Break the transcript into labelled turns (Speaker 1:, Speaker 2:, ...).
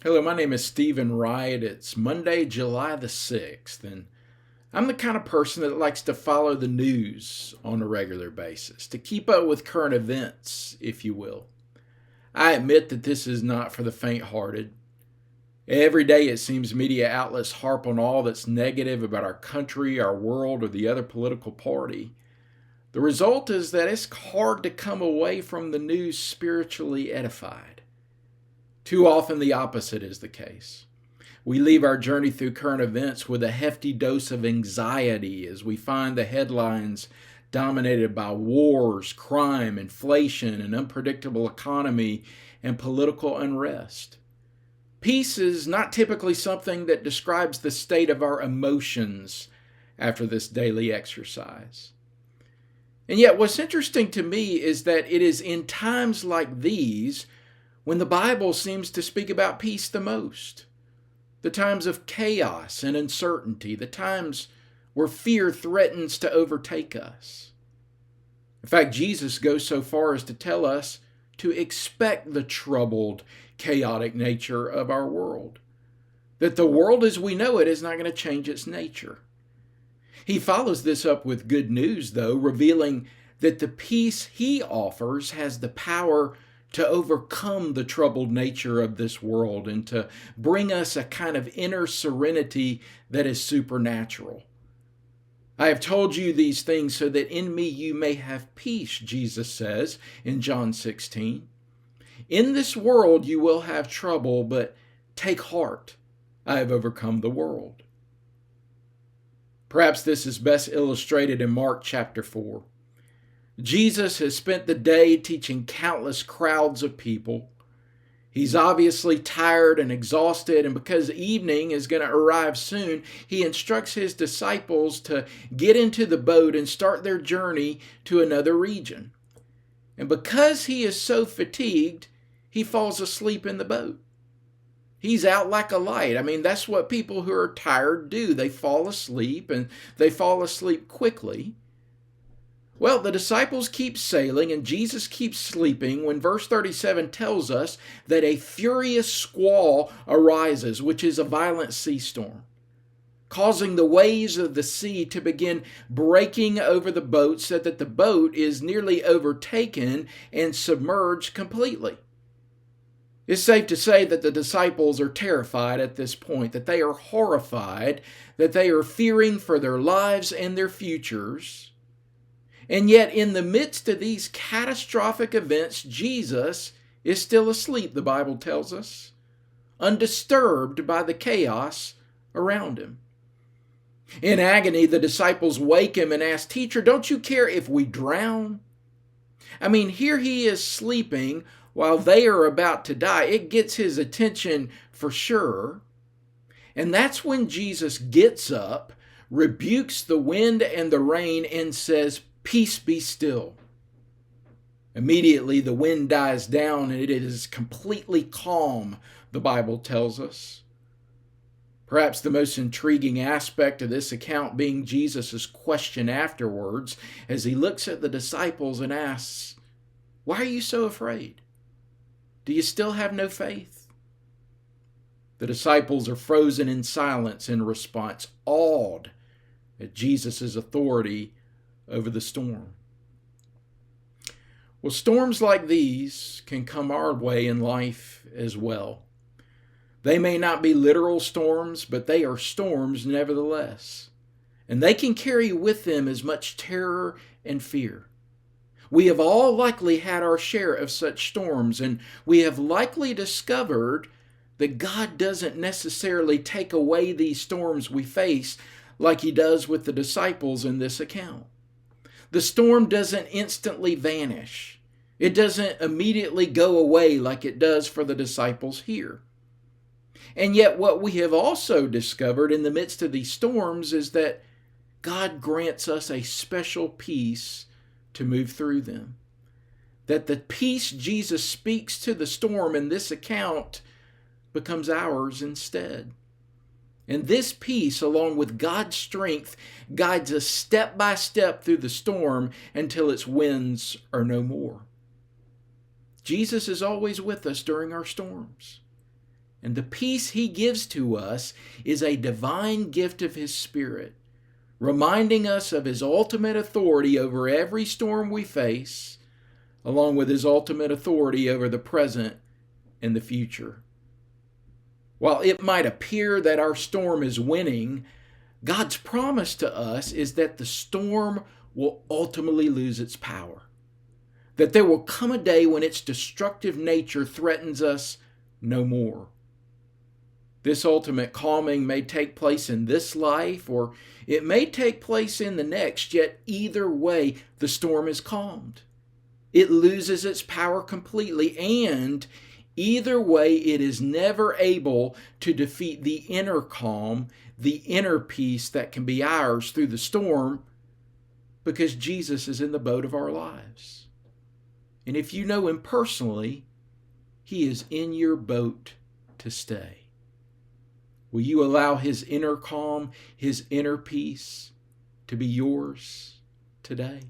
Speaker 1: Hello, my name is Stephen Wright. It's Monday, July the 6th, and I'm the kind of person that likes to follow the news on a regular basis, to keep up with current events, if you will. I admit that this is not for the faint hearted. Every day it seems media outlets harp on all that's negative about our country, our world, or the other political party. The result is that it's hard to come away from the news spiritually edified. Too often the opposite is the case. We leave our journey through current events with a hefty dose of anxiety as we find the headlines dominated by wars, crime, inflation, an unpredictable economy, and political unrest. Peace is not typically something that describes the state of our emotions after this daily exercise. And yet, what's interesting to me is that it is in times like these when the Bible seems to speak about peace the most. The times of chaos and uncertainty, the times where fear threatens to overtake us. In fact, Jesus goes so far as to tell us to expect the troubled, chaotic nature of our world. That the world as we know it is not going to change its nature. He follows this up with good news, though, revealing that the peace he offers has the power to overcome the troubled nature of this world and to bring us a kind of inner serenity that is supernatural. I have told you these things so that in me you may have peace, Jesus says in John 16. In this world you will have trouble, but take heart. I have overcome the world. Perhaps this is best illustrated in Mark chapter 4. Jesus has spent the day teaching countless crowds of people. He's obviously tired and exhausted, and because evening is going to arrive soon, he instructs his disciples to get into the boat and start their journey to another region. And because he is so fatigued, he falls asleep in the boat. He's out like a light. I mean, that's what people who are tired do. They fall asleep, and they fall asleep quickly. Well, the disciples keep sailing and Jesus keeps sleeping when verse 37 tells us that a furious squall arises, which is a violent sea storm, causing the waves of the sea to begin breaking over the boat so that the boat is nearly overtaken and submerged completely. It's safe to say that the disciples are terrified at this point, that they are horrified, that they are fearing for their lives and their futures. And yet, in the midst of these catastrophic events, Jesus is still asleep, the Bible tells us, undisturbed by the chaos around him. In agony, the disciples wake him and ask, "Teacher, don't you care if we drown?" I mean, here he is sleeping while they are about to die. It gets his attention for sure. And that's when Jesus gets up, rebukes the wind and the rain, and says, "Peace, be still." Immediately the wind dies down and it is completely calm, the Bible tells us. Perhaps the most intriguing aspect of this account being Jesus' question afterwards as he looks at the disciples and asks, "Why are you so afraid? Do you still have no faith?" The disciples are frozen in silence in response, awed at Jesus' authority over the storm. Well, storms like these can come our way in life as well. They may not be literal storms, but they are storms nevertheless. And they can carry with them as much terror and fear. We have all likely had our share of such storms, and we have likely discovered that God doesn't necessarily take away these storms we face like he does with the disciples in this account. The storm doesn't instantly vanish. It doesn't immediately go away like it does for the disciples here. And yet what we have also discovered in the midst of these storms is that God grants us a special peace to move through them. That the peace Jesus speaks to the storm in this account becomes ours instead. And this peace, along with God's strength, guides us step by step through the storm until its winds are no more. Jesus is always with us during our storms. And the peace he gives to us is a divine gift of his Spirit, reminding us of his ultimate authority over every storm we face, along with his ultimate authority over the present and the future. While it might appear that our storm is winning, God's promise to us is that the storm will ultimately lose its power, that there will come a day when its destructive nature threatens us no more. This ultimate calming may take place in this life, or it may take place in the next, yet either way, the storm is calmed. It loses its power completely, and either way, it is never able to defeat the inner calm, the inner peace that can be ours through the storm, because Jesus is in the boat of our lives. And if you know him personally, he is in your boat to stay. Will you allow his inner calm, his inner peace to be yours today?